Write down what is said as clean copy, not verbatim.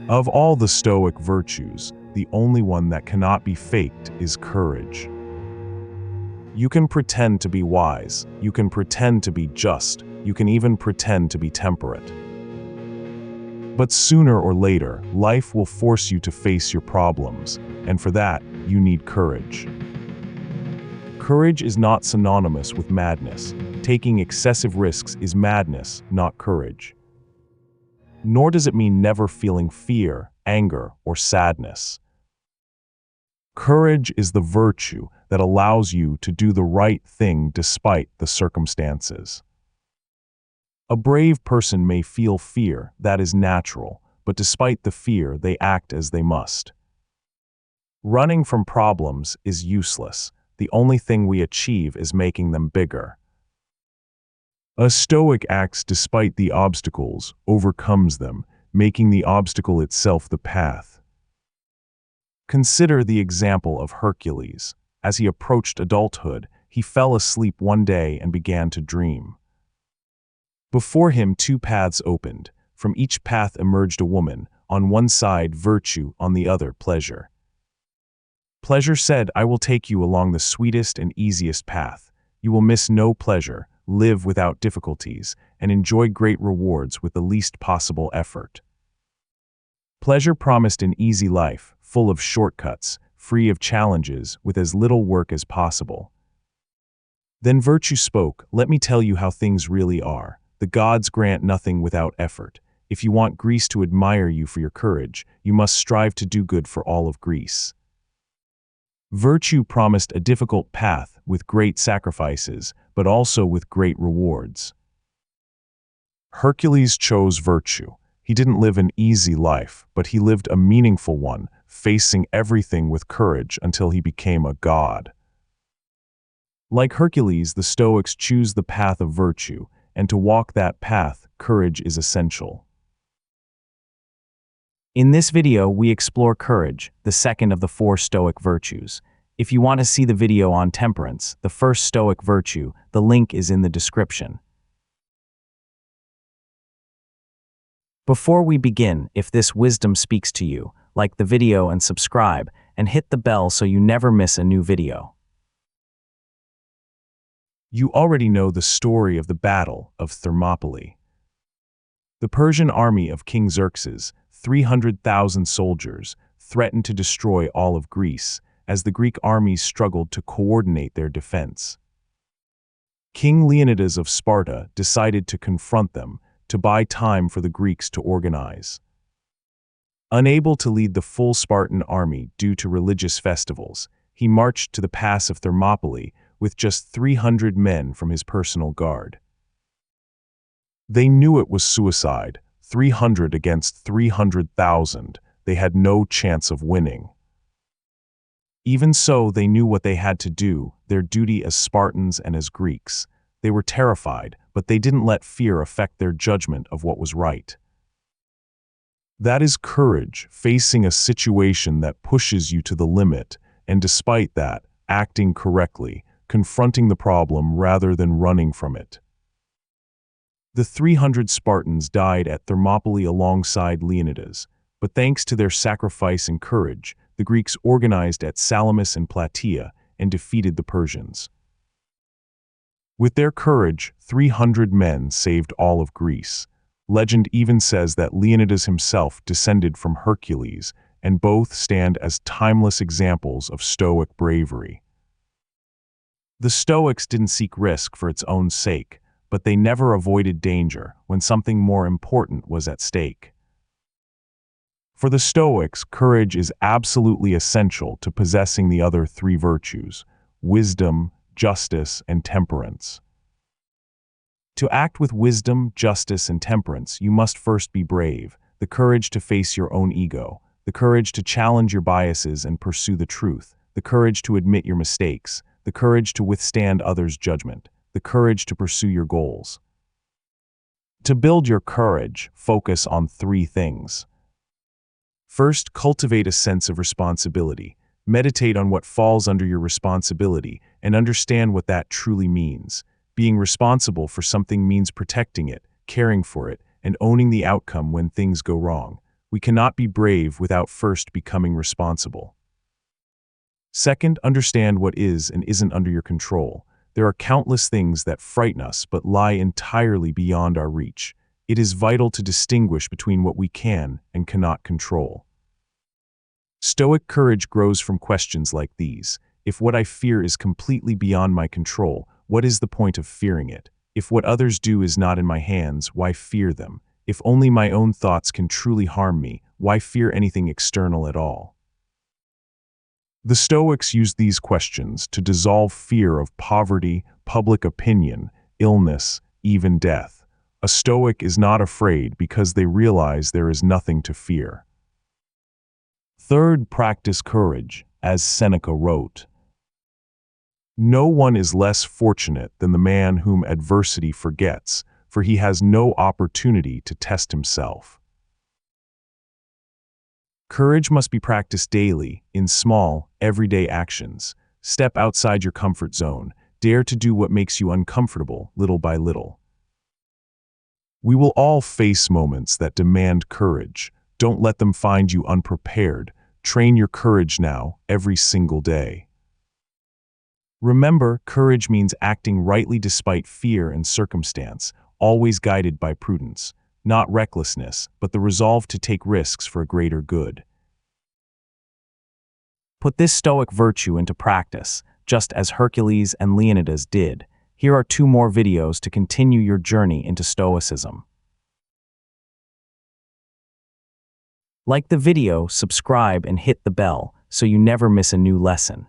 Of all the Stoic virtues, the only one that cannot be faked is courage. You can pretend to be wise, you can pretend to be just, you can even pretend to be temperate. But sooner or later, life will force you to face your problems, and for that, you need courage. Courage is not synonymous with madness. Taking excessive risks is madness, not courage. Nor does it mean never feeling fear, anger, or sadness. Courage is the virtue that allows you to do the right thing despite the circumstances. A brave person may feel fear, that is natural, but despite the fear, they act as they must. Running from problems is useless. The only thing we achieve is making them bigger. A Stoic acts despite the obstacles, overcomes them, making the obstacle itself the path. Consider the example of Hercules. As he approached adulthood, he fell asleep one day and began to dream. Before him, two paths opened. From each path emerged a woman, on one side virtue, on the other pleasure. Pleasure said, "I will take you along the sweetest and easiest path. You will miss no pleasure, live without difficulties, and enjoy great rewards with the least possible effort." Pleasure promised an easy life, full of shortcuts, free of challenges, with as little work as possible. Then virtue spoke, "Let me tell you how things really are. The gods grant nothing without effort. If you want Greece to admire you for your courage, you must strive to do good for all of Greece." Virtue promised a difficult path with great sacrifices, but also with great rewards. Hercules chose virtue. He didn't live an easy life, but he lived a meaningful one, facing everything with courage until he became a god. Like Hercules, the Stoics choose the path of virtue, and to walk that path, courage is essential. In this video, we explore courage, the second of the 4 Stoic virtues. If you want to see the video on temperance, the first Stoic virtue, the link is in the description. Before we begin, if this wisdom speaks to you, like the video and subscribe, and hit the bell so you never miss a new video. You already know the story of the Battle of Thermopylae. The Persian army of King Xerxes, 300,000 soldiers, threatened to destroy all of Greece, as the Greek armies struggled to coordinate their defense. King Leonidas of Sparta decided to confront them, to buy time for the Greeks to organize. Unable to lead the full Spartan army due to religious festivals, he marched to the pass of Thermopylae with just 300 men from his personal guard. They knew it was suicide, 300 against 300,000. They had no chance of winning. Even so, they knew what they had to do, their duty as Spartans and as Greeks. They were terrified, but they didn't let fear affect their judgment of what was right. That is courage, facing a situation that pushes you to the limit, and despite that, acting correctly, confronting the problem rather than running from it. The 300 Spartans died at Thermopylae alongside Leonidas, but thanks to their sacrifice and courage, the Greeks organized at Salamis and Plataea and defeated the Persians. With their courage, 300 men saved all of Greece. Legend even says that Leonidas himself descended from Hercules, and both stand as timeless examples of Stoic bravery. The Stoics didn't seek risk for its own sake, but they never avoided danger when something more important was at stake. For the Stoics, courage is absolutely essential to possessing the other 3 virtues: wisdom, justice, and temperance. To act with wisdom, justice, and temperance, you must first be brave, the courage to face your own ego, the courage to challenge your biases and pursue the truth, the courage to admit your mistakes, the courage to withstand others' judgment, the courage to pursue your goals. To build your courage, focus on 3 things. First, cultivate a sense of responsibility. Meditate on what falls under your responsibility and understand what that truly means. Being responsible for something means protecting it, caring for it, and owning the outcome when things go wrong. We cannot be brave without first becoming responsible. Second, understand what is and isn't under your control. There are countless things that frighten us but lie entirely beyond our reach. It is vital to distinguish between what we can and cannot control. Stoic courage grows from questions like these. If what I fear is completely beyond my control, what is the point of fearing it? If what others do is not in my hands, why fear them? If only my own thoughts can truly harm me, why fear anything external at all? The Stoics used these questions to dissolve fear of poverty, public opinion, illness, even death. A Stoic is not afraid because they realize there is nothing to fear. Third, practice courage, as Seneca wrote. No one is less fortunate than the man whom adversity forgets, for he has no opportunity to test himself. Courage must be practiced daily, in small, everyday actions. Step outside your comfort zone. Dare to do what makes you uncomfortable, little by little. We will all face moments that demand courage. Don't let them find you unprepared. Train your courage now, every single day. Remember, courage means acting rightly despite fear and circumstance, always guided by prudence. Not recklessness, but the resolve to take risks for a greater good. Put this Stoic virtue into practice, just as Hercules and Leonidas did. Here are 2 more videos to continue your journey into Stoicism. Like the video, subscribe, and hit the bell so you never miss a new lesson.